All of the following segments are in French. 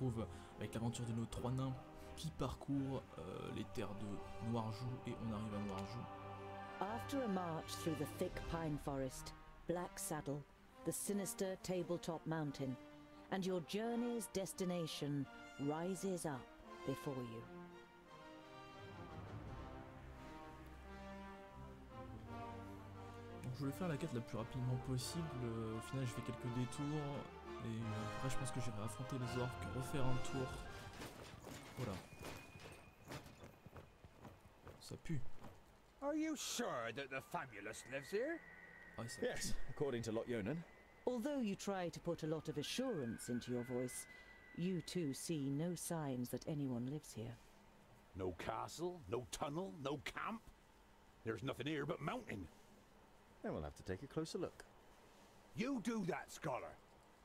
retrouve avec l'aventure de nos trois nains qui parcourent les terres de Noirjoug et on arrive à Noirjoug. After a march through the thick pine forest, Black Saddle, the sinister tabletop mountain, and your journey's destination rises up before you. Donc, je voulais faire la quête la plus rapidement possible, au final j'ai fait quelques détours et après je pense que j'irai affronter les orques, refaire un tour. Voilà. Ça pue. Are you sure that the famulus lives here? Ah, ça pue. Yes, according to Lot-Yonan. Although you try to put a lot of assurance into your voice, you too see no signs that anyone lives here. No castle, no tunnel, no camp. There's nothing here but mountain. Then we'll have to take a closer look. You do that, scholar.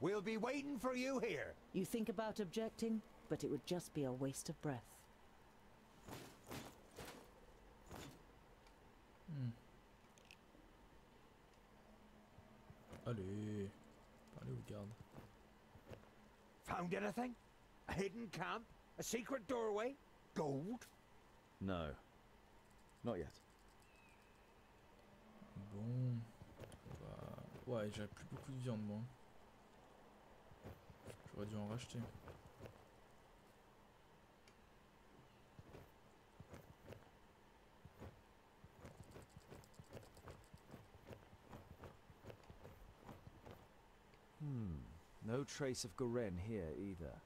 We'll be waiting for you here. You think about objecting, but it would just be a waste of breath. Allez, allez au garde. Found anything? A hidden camp? A secret doorway? Gold? No. Not yet. Bon, ouais, j'ai plus beaucoup de viande moi. J'aurais dû en racheter. No trace of Goren here either.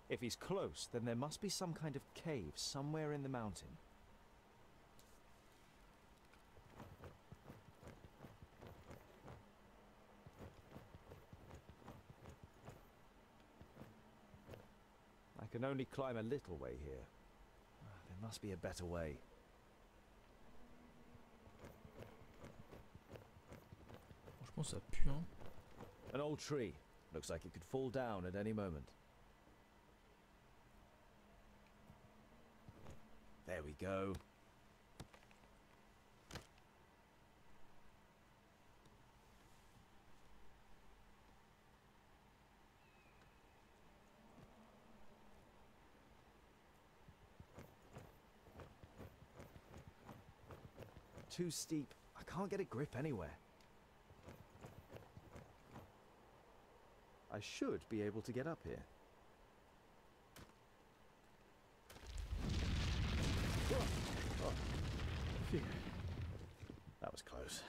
If he's close, then there must be some kind of cave somewhere in the mountain. I can only climb a little way here. There must be a better way. Franchement ça pue hein. An old tree. Looks like it could fall down at any moment. There we go. Too steep. I can't get a grip anywhere. I should be able to get up here. Oh. Phew. That was close.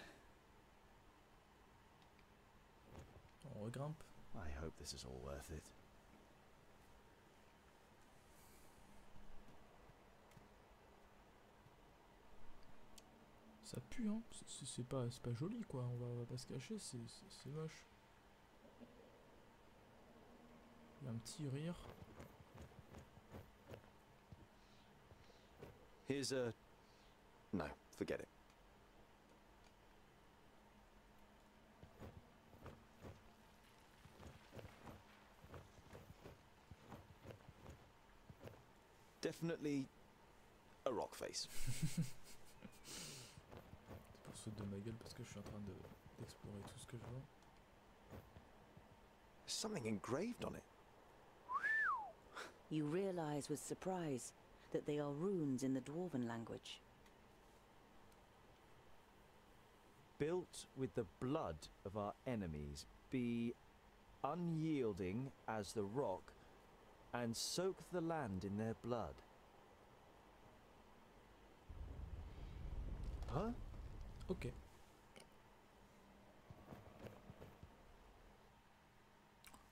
On regrimpe. I hope this is all worth it. Ça pue hein, c'est pas joli quoi, on va pas se cacher, c'est moche. Il y a un petit rire. Here's a... No, forget it. Definitely a rock face. C'est pour se de ma gueule parce que je suis en train d'explorer tout ce que je vois. There's something engraved on it. You realize with surprise that they are runes in the Dwarven language. Built with the blood of our enemies, be unyielding as the rock, and soak the land in their blood. Huh? Ok.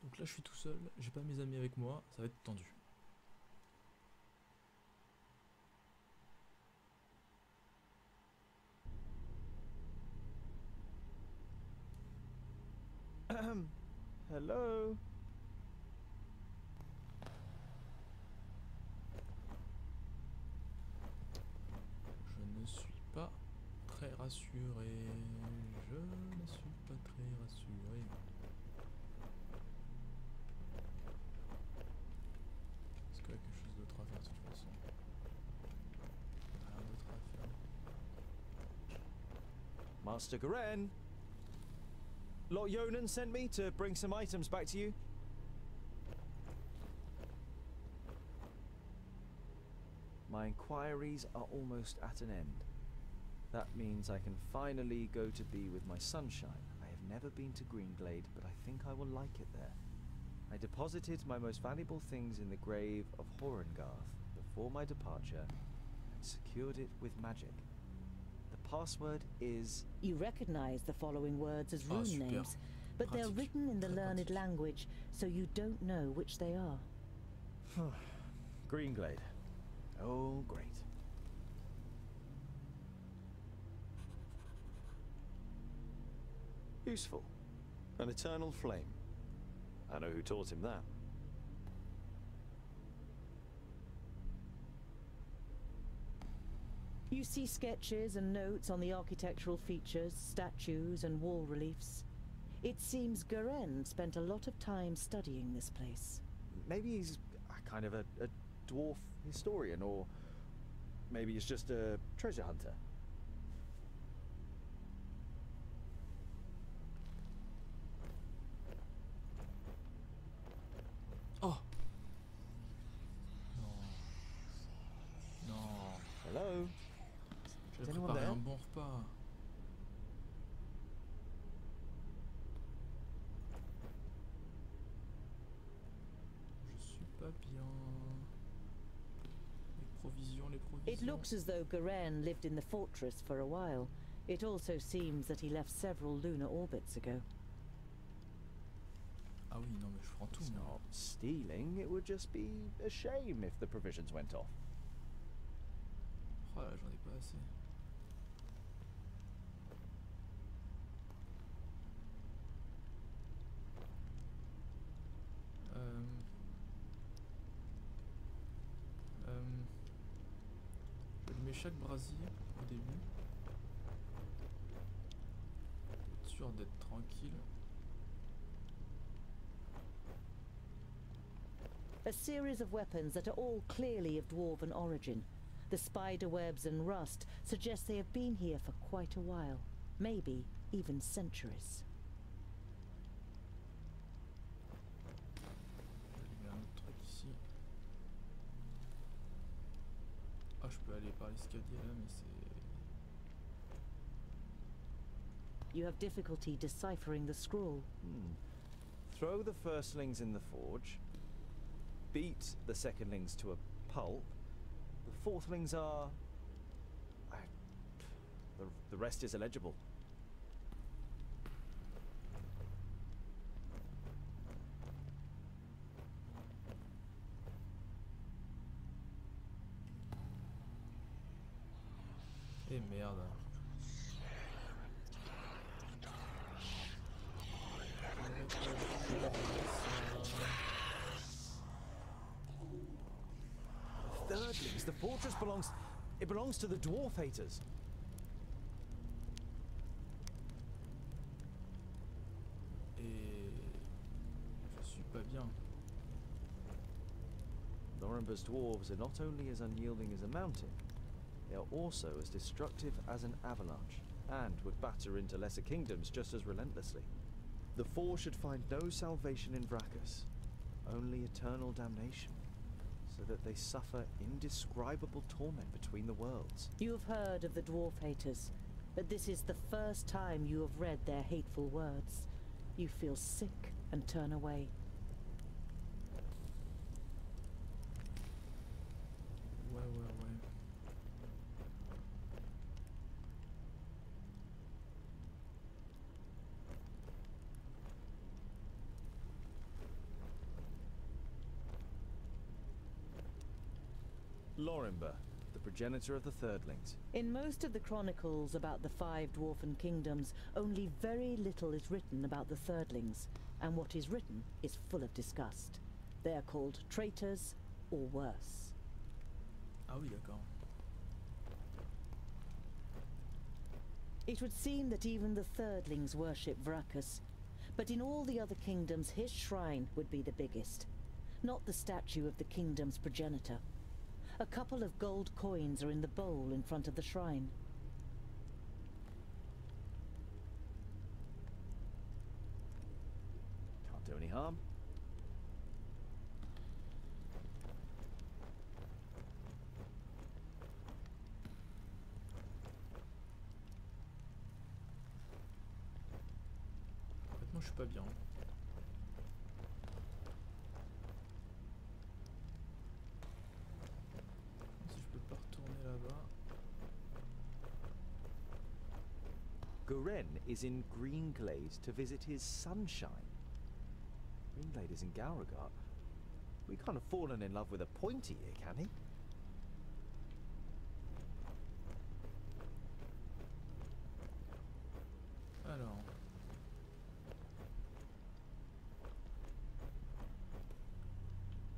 Donc là je suis tout seul, j'ai pas mes amis avec moi, ça va être tendu. Hello? Je ne suis pas très rassuré. Je ne suis pas très rassuré. Est-ce qu'il y a quelque chose d'autre à faire de toute façon? Rien d'autre à faire. Master Goren? Lot-Yonan sent me to bring some items back to you. My inquiries are almost at an end. That means I can finally go to be with my sunshine. I have never been to Greenglade, but I think I will like it there. I deposited my most valuable things in the grave of Horengarth before my departure and secured it with magic. The password is... You recognize the following words as Oh, rune super. names, but they're Pratique. written in the Très learned pratique. language, so you don't know which they are. Greenglade. Oh, great. Useful. An eternal flame. I know who taught him that. You see sketches and notes on the architectural features, statues and wall reliefs. It seems Garen spent a lot of time studying this place. Maybe he's a kind of a dwarf historian, or maybe he's just a treasure hunter. Oh. Non. Non. Hello? J'avais anyone préparé there? un bon repas. Je suis pas bien. Les provisions, les provisions. It looks as though Garen lived in the fortress for a while. It also seems that he left several lunar orbits ago. Ah oui, non mais je prends tout. It's moi. not stealing, it would just be a shame if the provisions went off. Oh là, j'en ai pas assez. Je vais allumer chaque brasier au début. Pour être sûr d'être tranquille. A series of weapons that are all clearly of dwarven origin. The spider webs and rust suggest they have been here for quite a while, maybe even centuries. Je vais allumer un autre truc ici. Ah, je peux aller par l'escalier là, mais c'est... You have difficulty deciphering the scroll. Throw the firstlings in the forge. Beat the secondlings to a pulp. The fourthlings are... The rest is illegible. Eh merde. Thirdlings, the fortress belongs... It belongs to the dwarf haters. Et... Je suis pas bien. Norimber's dwarves are not only as unyielding as a mountain, they are also as destructive as an avalanche, and would batter into lesser kingdoms just as relentlessly. The four should find no salvation in Vrachus, only eternal damnation, so that they suffer indescribable torment between the worlds. You have heard of the dwarf haters, but this is the first time you have read their hateful words. You feel sick and turn away. Ouais. Lorimber, the progenitor of the Thirdlings. In most of the chronicles about the 5 dwarfen kingdoms, only very little is written about the Thirdlings, and what is written is full of disgust. They are called traitors, or worse. Ah oui, d'accord. It would seem that even the Thirdlings worship Vrachus, but in all the other kingdoms his shrine would be the biggest, not the statue of the kingdom's progenitor. A couple of gold coins are in the bowl in front of the shrine. Can't do any harm. je suis pas bien. Si je peux pas retourner là-bas. Goren is in Greenglade to visit his sunshine. Greenglade is in Gauragat. We can't have fallen in love with a pointy here, can he? Alors.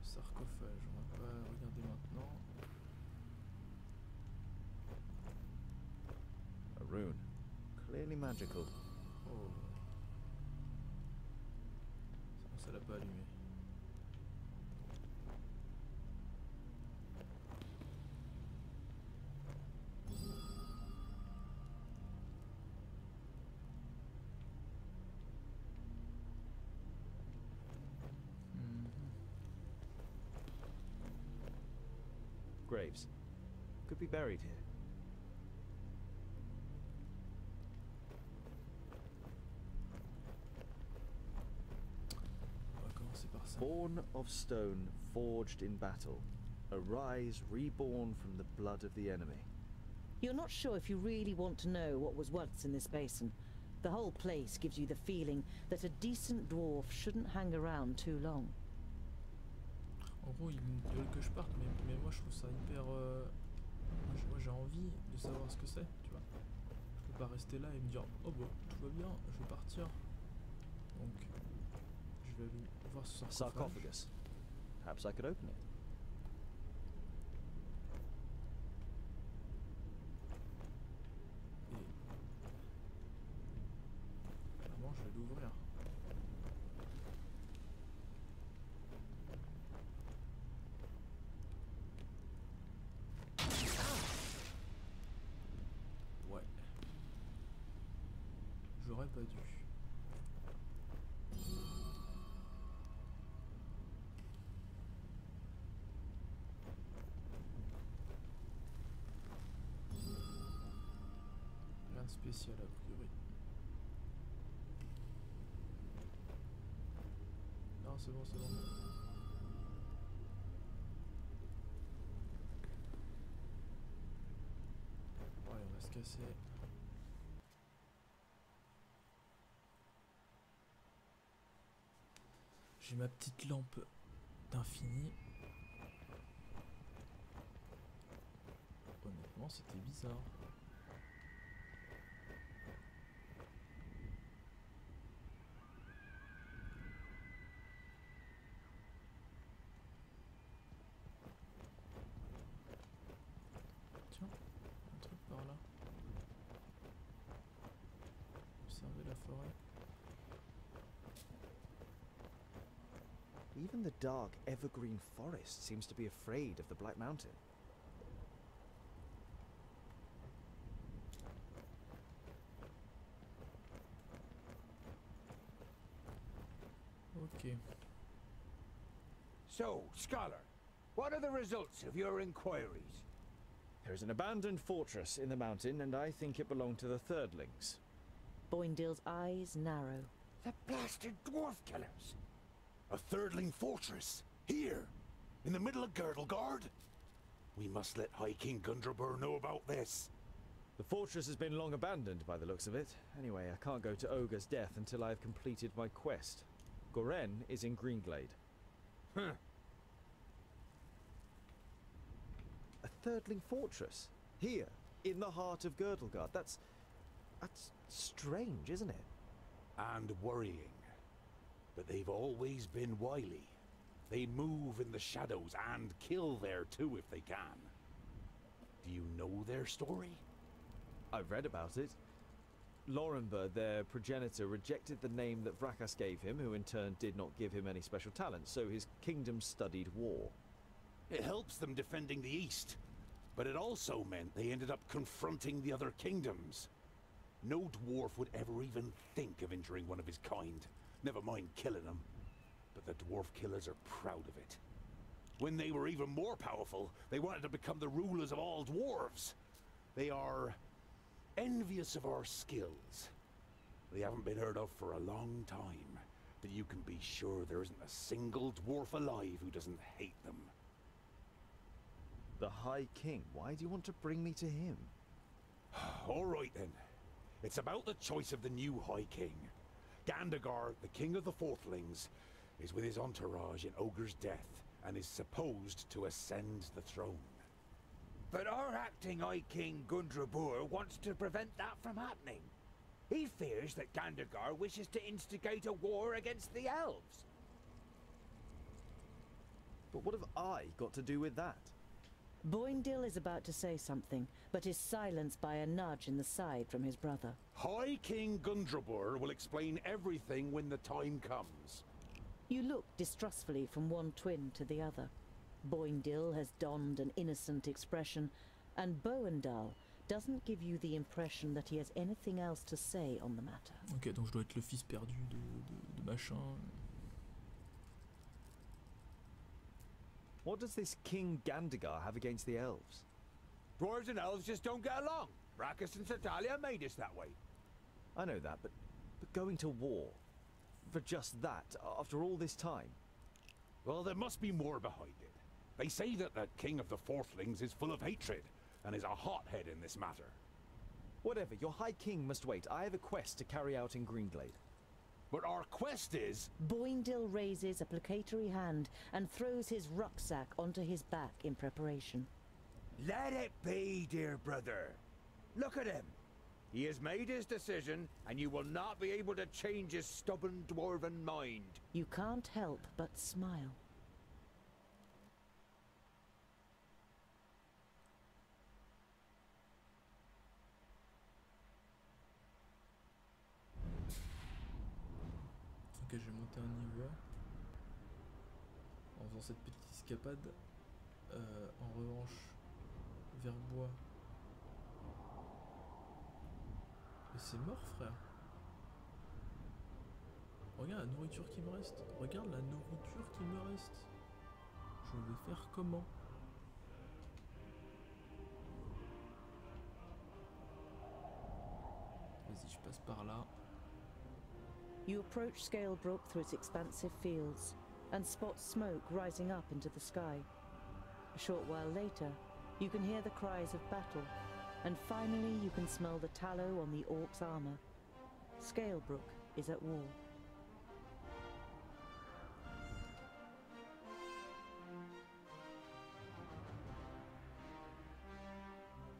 Sarcophage, on va pas regarder maintenant. A rune. Clearly magical. Oh. Ça l'a pas allumé. Graves. Could be buried here. On va commencer par ça. Born of stone, forged in battle. Arise, reborn from the blood of the enemy. You're not sure if you really want to know what was once in this basin. The whole place gives you the feeling that a decent dwarf shouldn't hang around too long. En gros, ils veulent que je parte, mais moi je trouve ça hyper... Moi j'ai envie de savoir ce que c'est, tu vois. Je peux pas rester là et me dire, oh bah tout va bien, je vais partir. Donc, je vais aller voir ce sarcophage. Sarcophagus. Perhaps I could open it. Et clairement, je vais l'ouvrir. Ouais. J'aurais pas dû. Rien de spécial a priori. Non, c'est bon, c'est bon. Bon, allez, on va se casser. J'ai ma petite lampe d'infini. Honnêtement, c'était bizarre. Tiens, un truc par là. Observez la forêt. Even the dark evergreen forest seems to be afraid of the Black Mountain. Ok. So, scholar, what are the results of your inquiries? There is an abandoned fortress in the mountain, and I think it belonged to the Thirdlings. Boindale's eyes narrow. The blasted dwarf killers! A Thirdling fortress? Here? In the middle of Girdlegard? We must let High King Gundrabur know about this. The fortress has been long abandoned by the looks of it. Anyway, I can't go to Ogre's death until I've completed my quest. Goren is in Greenglade. Huh. A Thirdling fortress? Here, in the heart of Girdlegard. That's strange, isn't it? And worrying. But they've always been wily. They move in the shadows and kill there too if they can. Do you know their story? I've read about it. Lorenberg, their progenitor, rejected the name that Vrakas gave him, who in turn did not give him any special talent, so his kingdom studied war. It helps them defending the East, but it also meant they ended up confronting the other kingdoms. No dwarf would ever even think of injuring one of his kind, never mind killing them. But the dwarf killers are proud of it. When they were even more powerful, they wanted to become the rulers of all dwarves. They are envious of our skills. They haven't been heard of for a long time, but you can be sure there isn't a single dwarf alive who doesn't hate them. The High King? Why do you want to bring me to him? All right then. It's about the choice of the new High King. Gandagar, the king of the Fourthlings, is with his entourage in Ogre's death and is supposed to ascend the throne. But our acting High King Gundrabur wants to prevent that from happening. He fears that Gandagar wishes to instigate a war against the elves. But what have I got to do with that? Boindil is about to say something, but is silenced by a nudge in the side from his brother. High King Gundrabur will explain everything when the time comes. You look distrustfully from one twin to the other. Boindil has donned an innocent expression, and Boendal doesn't give you the impression that he has anything else to say on the matter. Ok, donc je dois être le fils perdu de machin. What does this King Gandagar have against the elves? Dwarves and elves just don't get along. Brachus and Satalia made us that way. I know that, but going to war for just that, after all this time? Well, there must be more behind it. They say that the king of the Fourthlings is full of hatred and is a hothead in this matter. Whatever, your High King must wait. I have a quest to carry out in Greenglade. But our quest is... Boindil raises a placatory hand and throws his rucksack onto his back in preparation. Let it be, dear brother. Look at him. He has made his decision, and you will not be able to change his stubborn dwarven mind. You can't help but smile. Ok, je vais monter un niveau en faisant cette petite escapade. En revanche, Verbois. Mais c'est mort, frère. Regarde la nourriture qui me reste. Regarde la nourriture qui me reste. Je vais faire comment? Vas-y, je passe par là. You approach Scalebrook through its expansive fields and spot smoke rising up into the sky. A short while later, you can hear the cries of battle, and finally you can smell the tallow on the orc's armor. Scalebrook is at war.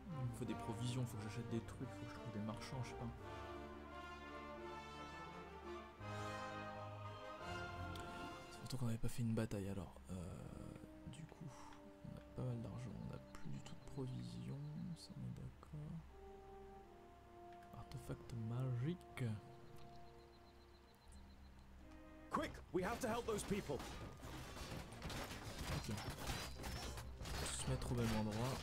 Il me faut des provisions, faut que j'achète des trucs, faut que je trouve des marchands, je sais pas. Surtout qu'on n'avait pas fait une bataille alors. Du coup, on a pas mal d'argent, on n'a plus du tout de provisions, ça on est d'accord. Artefact magique. Quick, we have to help those people. Ok. Se mettre au même endroit.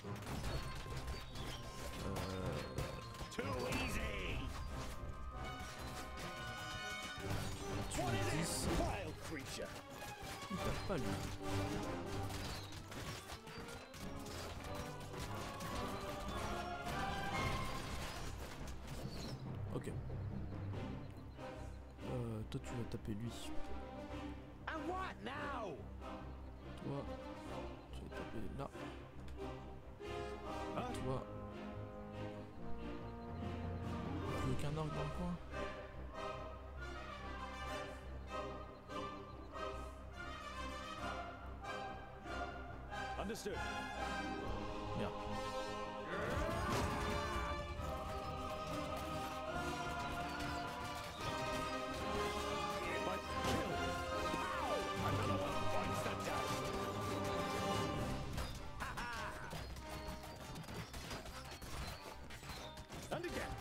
Too easy. Tu me dis, Wild creature. il tape pas lui. Ok. Toi tu vas taper lui. And what now? Toi, tu vas taper là. Et toi. Plus aucun orc dans le coin. Understood. Merde. And again.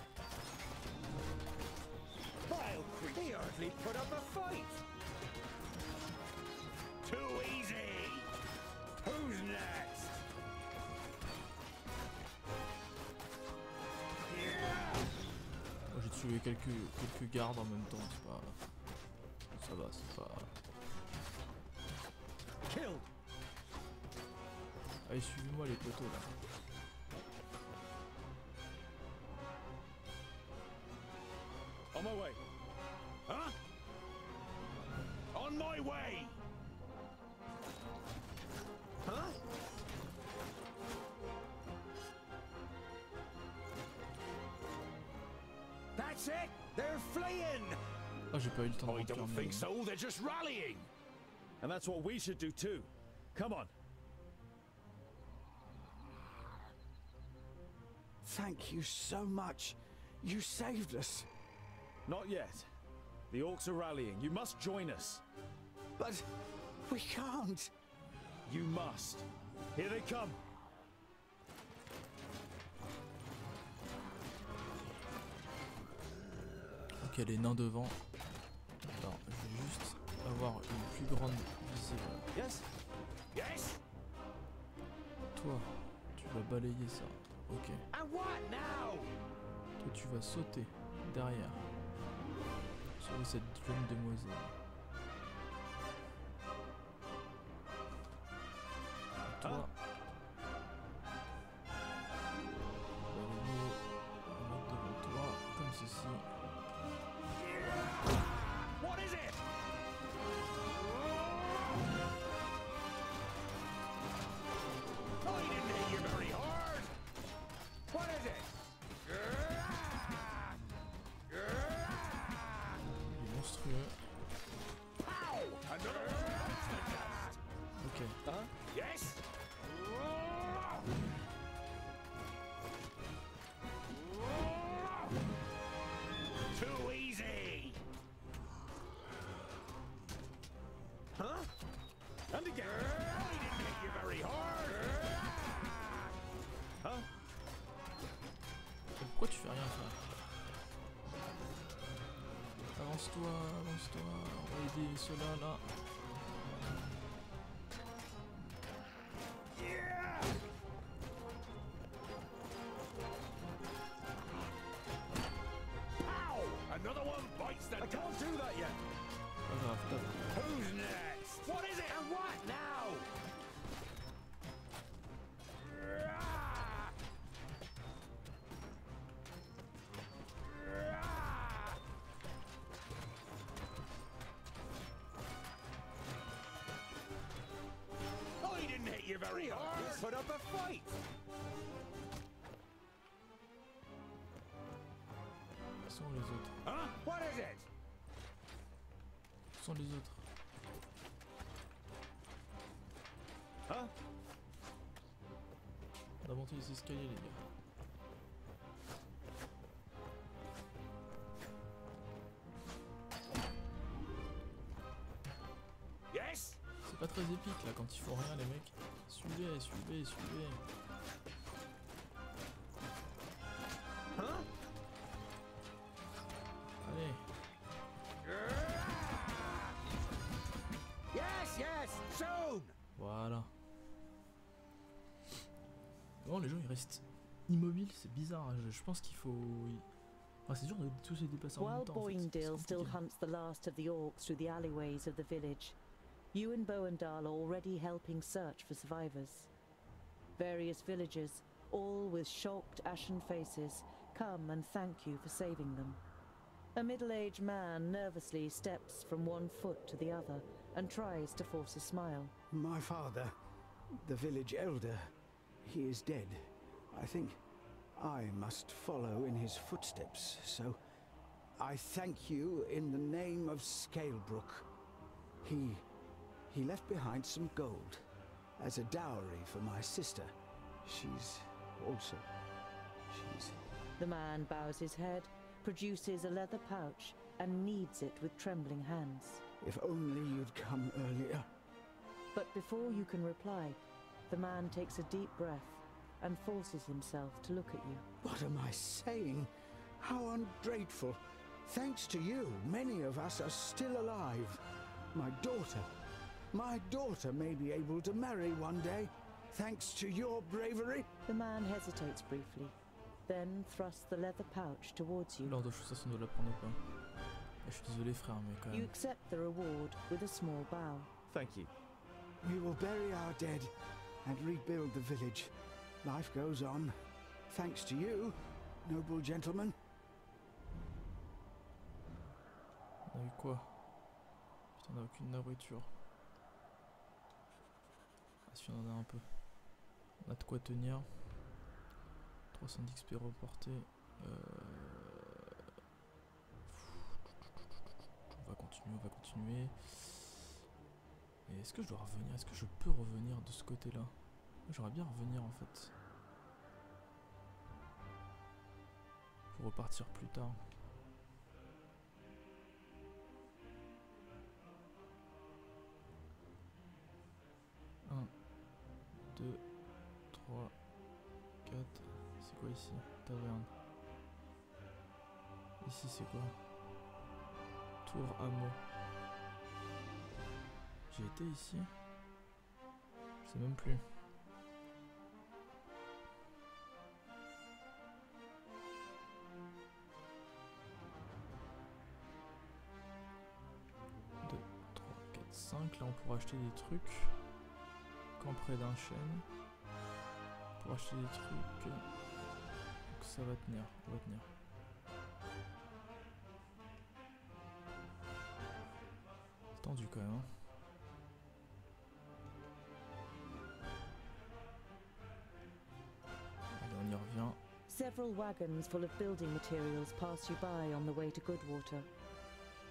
Vile creature. He hardly put up a fight. Too easy. Who's next? Moi, j'ai tué quelques gardes en même temps, c'est pas... Ça va, c'est pas... Killed. Allez, suivez-moi les poteaux là. On my way. That's it! They're fleeing! Ah, j'ai pas eu le temps de I remplir don't mes... think so. They're just rallying. And that's what we should do too. Come on. Thank you so much. You saved us. Not yet. The orcs are rallying. You must join us. But we can't. You must. Here they come. Ok, les nains devant. Alors, je vais juste avoir une plus grande visée. Voilà. Yes. Yes. Toi, tu vas balayer ça. Ok. And what now? Toi, tu vas sauter derrière. Sur cette jeune demoiselle. Et toi, tu vas les mettre devant toi, comme ceci. What is it? I didn't hit you very hard. What is it? Il est monstrueux. Pow! Another one. Ok. Huh? Yes. Too easy. Huh? And again. I didn't hit you very hard. Huh? Et pourquoi tu fais rien, toi? Avance-toi, avance-toi. On va aider ceux-là, là. Pow! Another one bites the I can't do that yet. Pas grave, top. Who's next? What is it? And what now? I didn't hit you very hard. Put up a fight. Où sont les autres? Huh? What is it? Où sont les autres? Huh? On a monté les escaliers, les gars. Yes. C'est pas très épique là quand ils font rien, les mecs. Suivez, suivez, suivez. Huh? Allez. Yes, yes, soon. Voilà. Bon, les gens ils restent immobiles, c'est bizarre. Je pense qu'il faut. Ah, c'est dur de tous les déplacer en While même temps. En fait. C'est Boindale still compliqué. hunts the last of the orcs through the alleyways of the village, you and Boandal are already helping search for survivors. Various villagers, all with shocked, ashen faces, come and thank you for saving them. A middle-aged man nervously steps from one foot to the other and tries to force a smile. My father, the village elder, he is dead. I think I must follow in his footsteps, so I thank you in the name of Scalebrook. He left behind some gold as a dowry for my sister. She's... The man bows his head, produces a leather pouch, and kneads it with trembling hands. If only you'd come earlier. But before you can reply, the man takes a deep breath and forces himself to look at you. What am I saying? How ungrateful. Thanks to you, many of us are still alive. My daughter may be able to marry one day, thanks to your bravery. The man hesitates briefly, then thrusts the leather pouch towards you. L'ordre de chose, ça ne doit la prendre pas. Je suis désolé, frère, mais quand You même. accept the reward with a small bow. Thank you. We will bury our dead and rebuild the village. Life goes on. Thanks to you, noble gentleman. On a eu quoi? Putain, on a aucune nourriture. Ah, si, on en a un peu. On a de quoi tenir. 300 d'XP reporté. on va continuer. Et est-ce que je dois revenir? Est-ce que je peux revenir de ce côté-là? J'aimerais bien revenir en fait. Pour repartir plus tard. Un, 2, 3, 4. C'est quoi ici? Taverne. Ici c'est quoi? Tour hameau. J'ai été ici? Je sais même plus. Deux, 3, 4, 5. Là on pourra acheter des trucs. Camp près d'un chêne. Pour acheter des trucs. Donc ça va tenir. Ça va tenir. C'est tendu quand même. Hein. Allez, on y revient. Several wagons full of building materials pass you by on the way to Goodwater.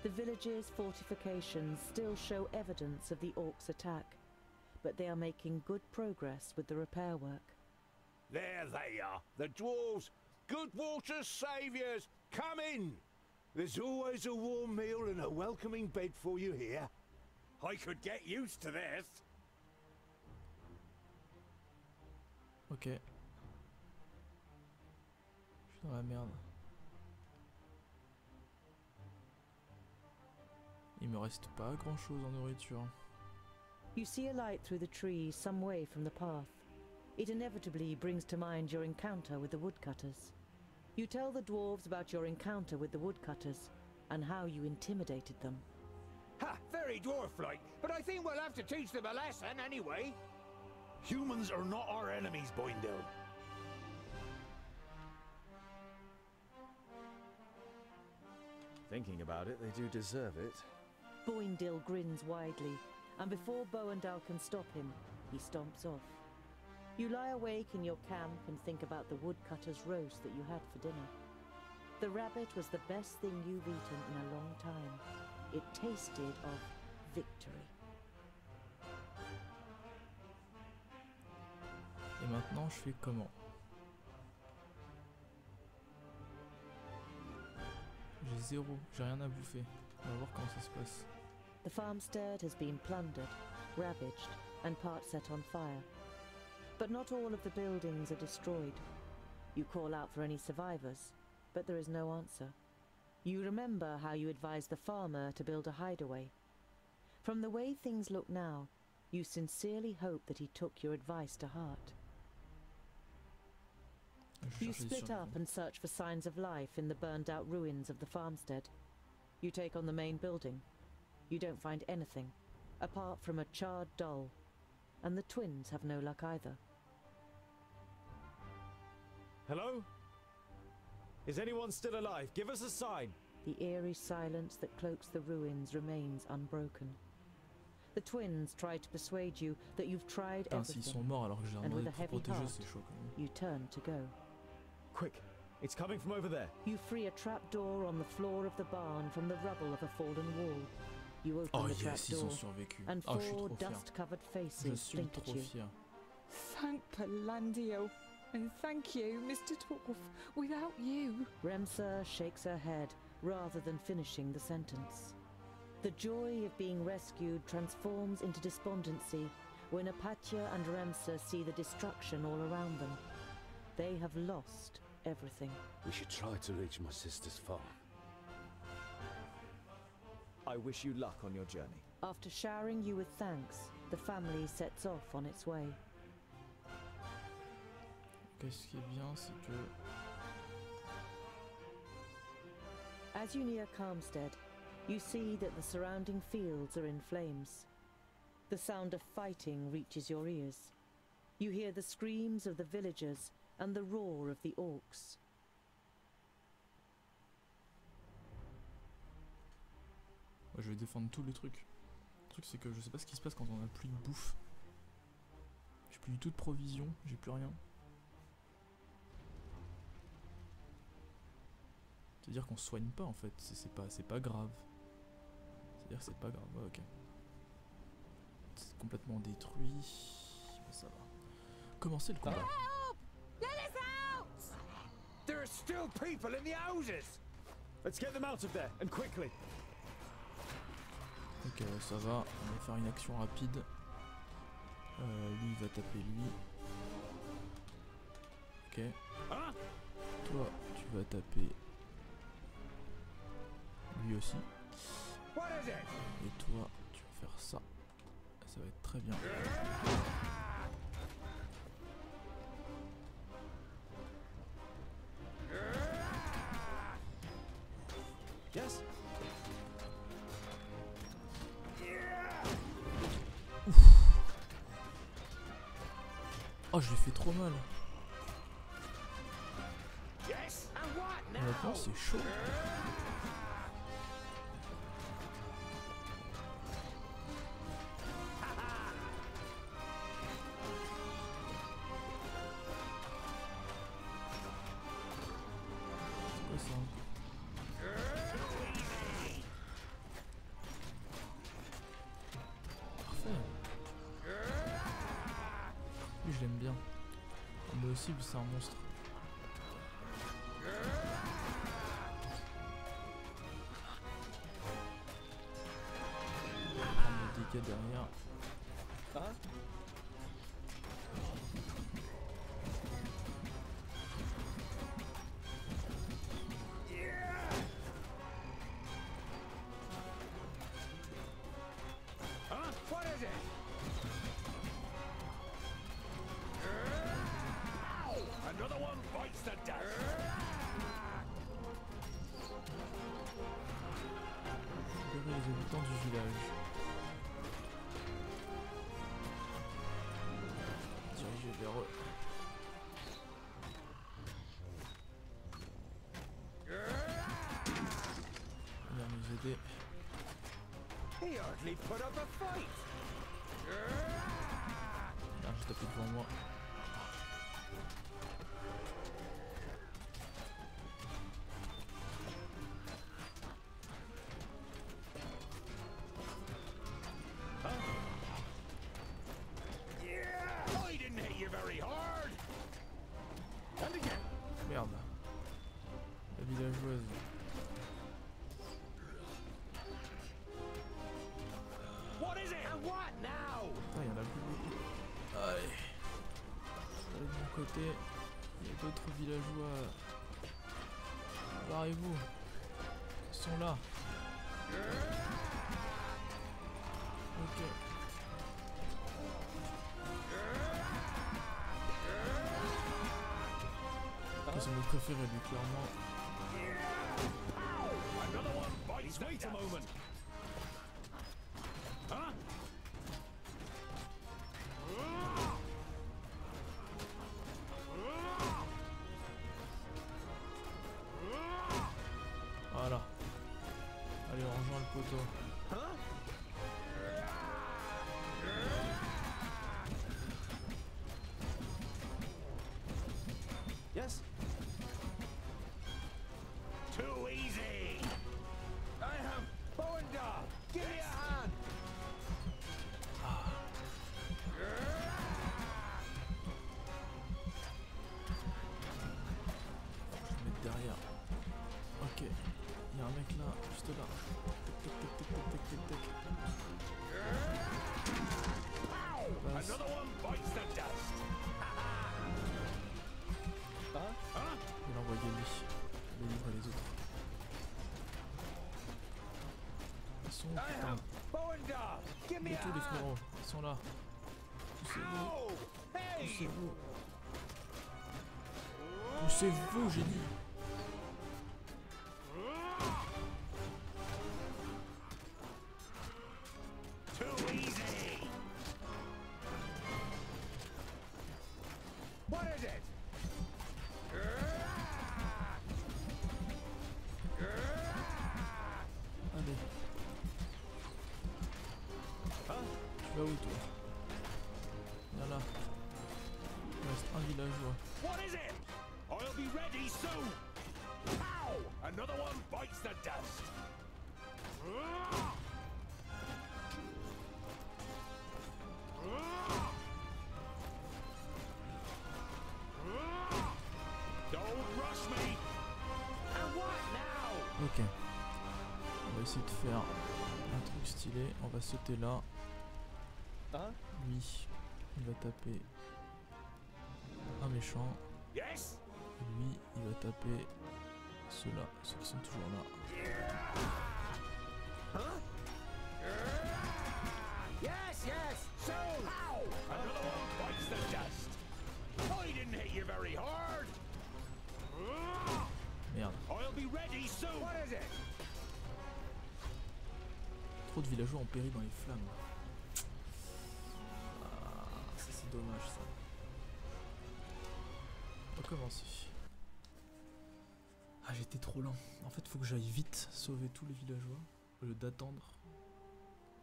The village's fortifications still show evidence of the orcs' attack, but they are making good progress with the repair work. There they are, the dwarves. Goodwater's saviours, come in. There's always a warm meal and a welcoming bed for you here. I could get used to this. Ok. Je suis dans la merde. Il me reste pas grand chose en nourriture. You see a light through the trees some way from the path. It inevitably brings to mind your encounter with the woodcutters. You tell the dwarves about your encounter with the woodcutters and how you intimidated them. Ha! Very dwarf-like, but I think we'll have to teach them a lesson anyway. Humans are not our enemies, Boindale. Thinking about it, they do deserve it. Boindale grins widely, and before Boandal can stop him, he stomps off. You lie awake in your camp and think about the woodcutter's roast that you had for dinner. The rabbit was the best thing you've eaten in a long time. It tasted of victory. Et maintenant, je fais comment? J'ai zéro, j'ai rien à bouffer. On va voir comment ça se passe. The farmstead has been plundered, ravaged, and part set on fire. But not all of the buildings are destroyed. You call out for any survivors, but there is no answer. You remember how you advised the farmer to build a hideaway. From the way things look now, you sincerely hope that he took your advice to heart. You split up and search for signs of life in the burned-out ruins of the farmstead. You take on the main building. You don't find anything, apart from a charred doll. And the twins have no luck either. Hello? Is anyone still alive? Give us a sign! The eerie silence that cloaks the ruins remains unbroken. The twins try to persuade you that you've tried Putain, s'ils sont everything, morts alors que j'ai un and with mode a pour heavy protéger, heart, c'est chaud quand même. you turn to go. Quick! It's coming from over there. You free a trapdoor on the floor of the barn from the rubble of a fallen wall. You open Oh the yes, ils trapdoor, ont survécu. and Oh, je suis four trop fier. dust-covered Je faces suis blink at trop you. fier. Thank Palandio, and thank you, Mr. Dwarf. Without you... Remsa shakes her head rather than finishing the sentence. The joy of being rescued transforms into despondency when Apatia and Remsa see the destruction all around them. They have lost everything. We should try to reach my sister's farm. I wish you luck on your journey. After showering you with thanks, the family sets off on its way. Ok, ce qui est bien, c'est que... As you near Calmstead, you see that the surrounding fields are in flames. The sound of fighting reaches your ears. You hear the screams of the villagers and the roar of the orcs. Ouais, je vais défendre tout le truc. Le truc, c'est que je sais pas ce qui se passe quand on a plus de bouffe. J'ai plus du tout de provisions, j'ai plus rien. C'est-à-dire qu'on se soigne pas en fait, c'est pas grave. dire que c'est pas grave, ouais, ok. C'est complètement détruit, mais ça va. Commencer le combat. There are still people in the houses. Let's get them out of there, and quickly. Ok, ça va, on va faire une action rapide. Lui il va taper lui. Ok. Toi, tu vas taper lui aussi. Et toi, tu vas faire ça. Ça va être très bien. Yes. Ouf. Oh, je l'ai fait trop mal. Honnêtement, c'est chaud. C'est quoi ça? Parfait. Lui, je l'aime bien. Mais aussi, c'est un monstre. Derrière. Les habitants du village. Diriger vers eux. Viens nous aider. Merde, j'ai tapé devant moi. Merde. La villageoise. Putain, il y en a plus beaucoup. Allez. De mon côté, il y a d'autres villageois. Barrez-vous. Ils sont là. Ok. C'est mon préféré, lui, clairement. Wait a moment. Voilà. Allez, on rejoint le poteau. Yes. Too easy. I am bow and dog. Give me a hand. Je vais mettre derrière. Ok. Il y a un mec là, juste là. Tac, tac, tac, tac, tac, tac, tac, tac. Another one bites the dust. Je vais l'envoyer lui. Je vais livrer les autres. Ils sont où, putain? Et tous les frérots, ils sont là. Poussez-vous. Poussez-vous. Poussez-vous, j'ai dit. Too easy. What is it? Allez. Tu vas où, toi? Viens là. Il reste un villageois. What is it? I'll be ready soon. Ow! Another one bites the dust. Ok. On va essayer de faire un truc stylé. On va sauter là. Lui, il va taper un méchant. Et lui, il va taper ceux-là, ceux qui sont toujours là. Merde. Trop de villageois ont péri dans les flammes. Ah, ça c'est dommage ça. On va commencer. Ah, j'étais trop lent. En fait, faut que j'aille vite sauver tous les villageois au lieu d'attendre.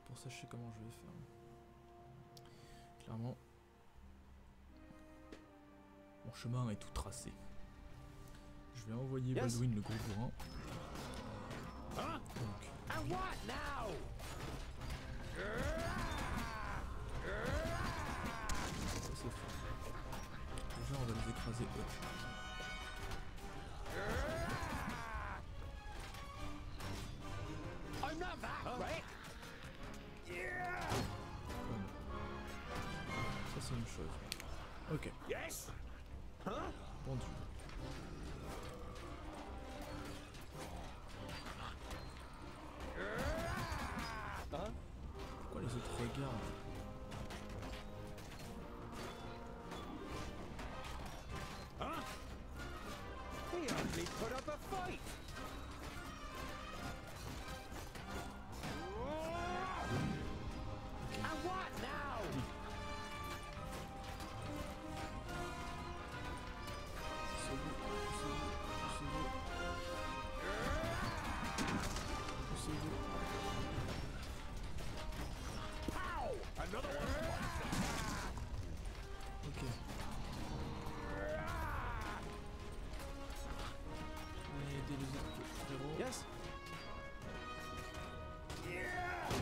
Pour ça, je sais comment je vais faire. Clairement, mon chemin est tout tracé. Je vais envoyer Baldwin le gros bourrin. Donc, ça c'est fait. Déjà, on va les écraser eux. Ça c'est une chose. Ok. Pendu. Pourquoi les autres regardent? Ok. On va aider les autres frérots.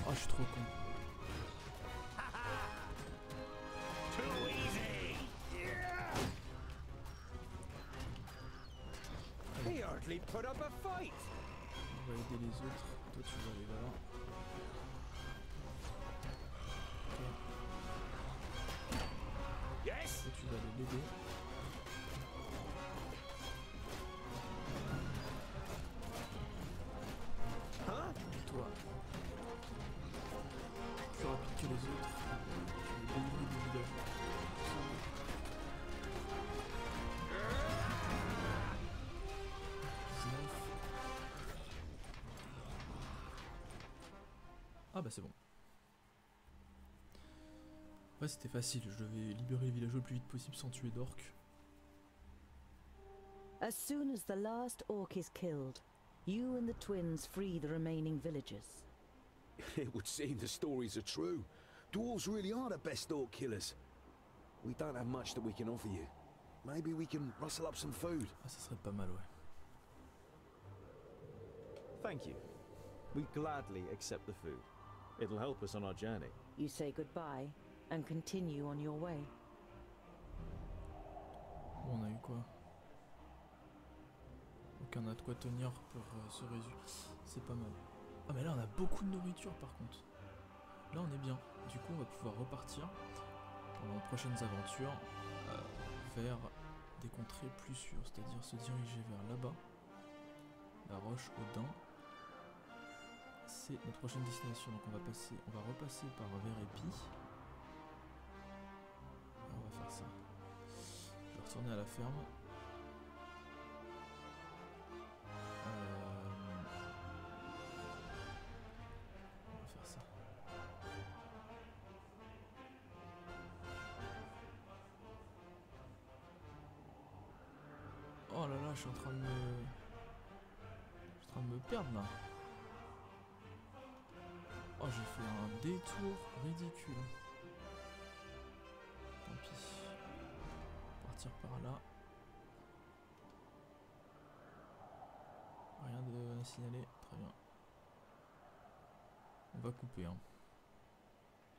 Oh, je suis trop con. On va aider les autres. Toi, tu vas aller là. Toi, tu vas aller l'aider. Et toi, plus rapide que les autres, tu vas délivrer du village. Ah bah c'est bon. Ouais, c'était facile, je devais libérer les villageois le plus vite possible sans tuer d'orques. As soon as the last orc is killed, you and the twins free the remaining villagers. It would seem the stories are true. Dwarves really are the best orc killers. We don't have much that we can offer you. Maybe we can rustle up some food. Ah, ça serait pas mal, ouais. Thank you. We gladly accept the food. It'll help us on our journey. You say goodbye and continue on your way. Bon, on a eu quoi? Donc on a de quoi tenir pour ce résu. C'est pas mal. Ah mais là on a beaucoup de nourriture par contre. Là on est bien. Du coup on va pouvoir repartir pour nos prochaines aventures vers des contrées plus sûres. C'est-à-dire se diriger vers là-bas. La roche au daim. C'est notre prochaine destination. Donc on va repasser par Vérépi. On va faire ça. Je vais retourner à la ferme. On va faire ça. Oh là là, je suis en train de me perdre là. Oh, j'ai fait un détour ridicule. Tant pis. Partir par là. Rien de à signaler. Très bien. On va couper, hein.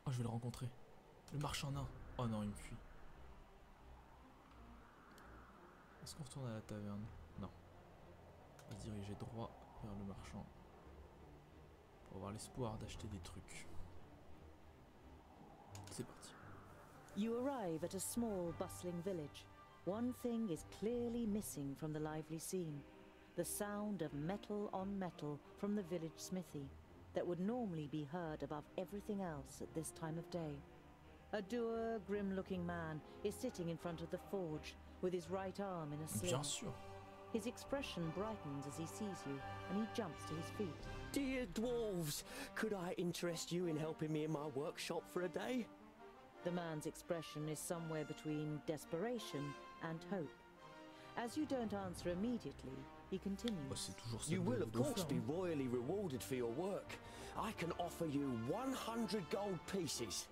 Oh, je vais le rencontrer. Le marchand nain. Oh non, il me fuit. Est-ce qu'on retourne à la taverne? Non. On va se diriger droit vers le marchand. Pour avoir l'espoir d'acheter des trucs. C'est parti. You arrive at a small, bustling village. One thing is clearly missing from the lively scene. The sound of metal on metal from the village smithy that would normally be heard above everything else at this time of day. A dour, grim-looking man is sitting in front of the forge with his right arm in a sling. Bien sûr. His expression brightens as he sees you, and he jumps to his feet. Dear dwarves, could I interest you in helping me in my workshop for a day? The man's expression is somewhere between desperation and hope. As you don't answer immediately, he Oh, continues. c'est toujours ça You de- will of de course faire, be hein. royally rewarded for your work. I can offer you 100 gold pieces.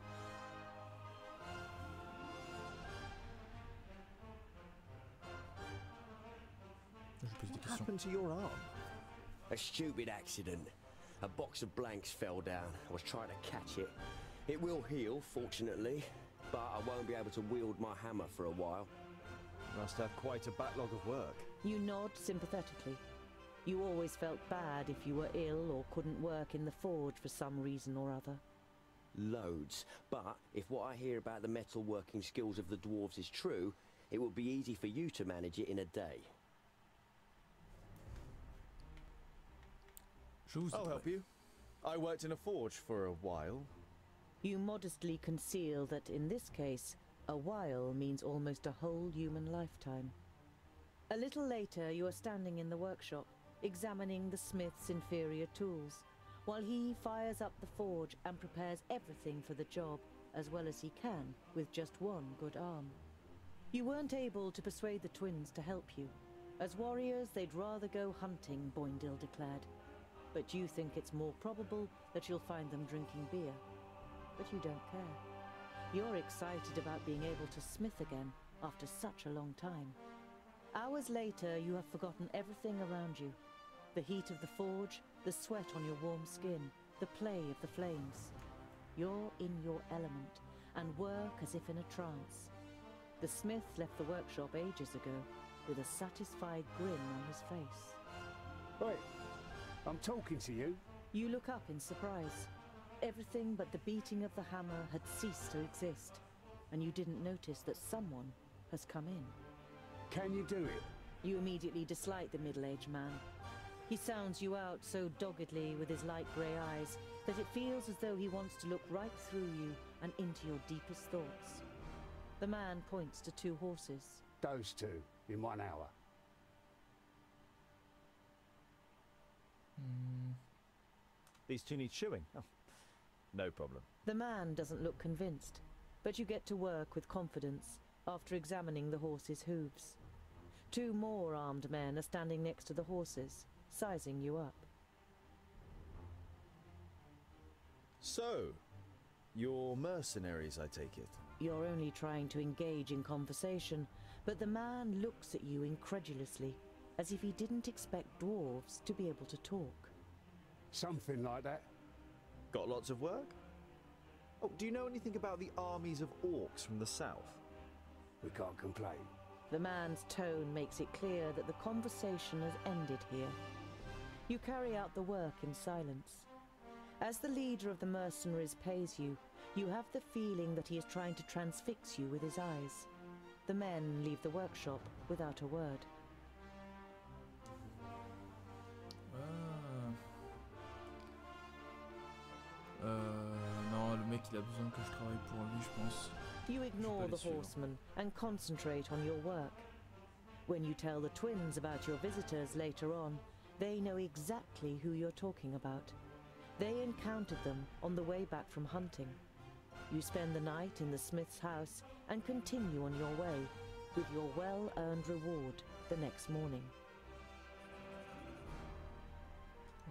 Je pose des What questions. happened to your arm? A stupid accident. A box of blanks fell down. I was trying to catch it. It will heal, fortunately, but I won't be able to wield my hammer for a while. You must have quite a backlog of work. You nod sympathetically. You always felt bad if you were ill or couldn't work in the forge for some reason or other. Loads. But if what I hear about the metalworking skills of the dwarves is true, it will be easy for you to manage it in a day. Je vous I'll help you. I worked in a forge for a while. You modestly conceal that in this case, a while means almost a whole human lifetime. A little later, you are standing in the workshop, examining the smith's inferior tools, while he fires up the forge and prepares everything for the job as well as he can with just one good arm. You weren't able to persuade the twins to help you. As warriors, they'd rather go hunting, Boindil declared. But you think it's more probable that you'll find them drinking beer. But you don't care. You're excited about being able to smith again after such a long time. Hours later, you have forgotten everything around you. The heat of the forge, the sweat on your warm skin, the play of the flames. You're in your element and work as if in a trance. The smith left the workshop ages ago with a satisfied grin on his face. Wait, I'm talking to you. You look up in surprise. Everything but the beating of the hammer had ceased to exist, and you didn't notice that someone has come in. Can you do it? You immediately dislike the middle-aged man. He sounds you out so doggedly with his light grey eyes that it feels as though he wants to look right through you and into your deepest thoughts. The man points to two horses. Those two, in 1 hour. Hmm. These two need shoeing. Oh, no problem. The man doesn't look convinced, but you get to work with confidence after examining the horses' hooves. Two more armed men are standing next to the horses, sizing you up. So, you're mercenaries, I take it. You're only trying to engage in conversation, but the man looks at you incredulously, as if he didn't expect dwarves to be able to talk. Something like that. Got lots of work? Oh, do you know anything about the armies of orcs from the south? We can't complain. The man's tone makes it clear that the conversation has ended here. You carry out the work in silence. As the leader of the mercenaries pays you, you have the feeling that he is trying to transfix you with his eyes. The men leave the workshop without a word. Non, le mec il a besoin que je travaille pour lui, je pense. You ignore les the suivre. horseman and concentrate on your work. When you tell the twins about your visitors later on, they know exactly who you're talking about. They encountered them on the way back from hunting. You spend the night in the smith's house and continue on your way, with your well-earned reward the next morning.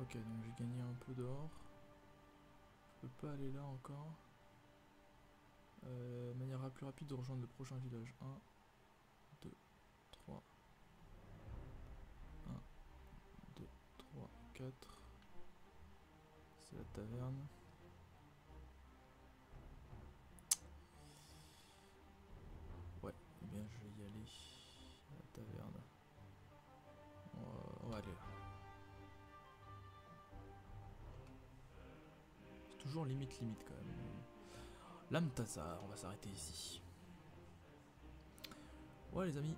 Ok, donc j'ai gagné un peu d'or. Je peux pas aller là encore. Manière plus rapide de rejoindre le prochain village. 1, 2, 3. 1, 2, 3, 4. C'est la taverne. La taverne. On va aller là. C'est toujours limite quand même. L'âme Tazar, on va s'arrêter ici. Ouais les amis,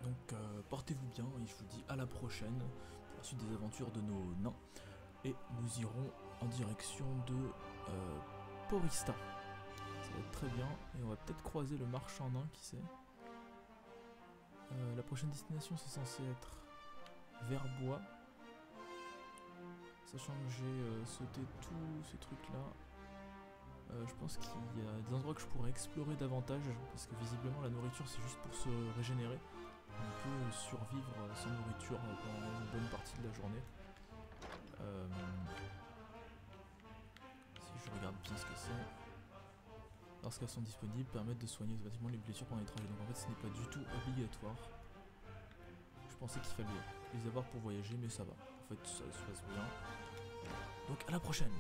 donc portez-vous bien et je vous dis à la prochaine pour la suite des aventures de nos nains. Et nous irons en direction de Porista. Ça va être très bien et on va peut-être croiser le marchand nain, qui sait. La prochaine destination c'est censé être Verbois. Sachant que j'ai sauté tous ces trucs là. Je pense qu'il y a des endroits que je pourrais explorer davantage parce que visiblement la nourriture c'est juste pour se régénérer. On peut survivre sans nourriture pendant une bonne partie de la journée. Si je regarde bien ce que c'est. Lorsqu'elles sont disponibles, permettent de soigner automatiquement les blessures pendant les trajets. Donc en fait ce n'est pas du tout obligatoire. Je pensais qu'il fallait les avoir pour voyager mais ça va. En fait ça se passe bien. Donc à la prochaine.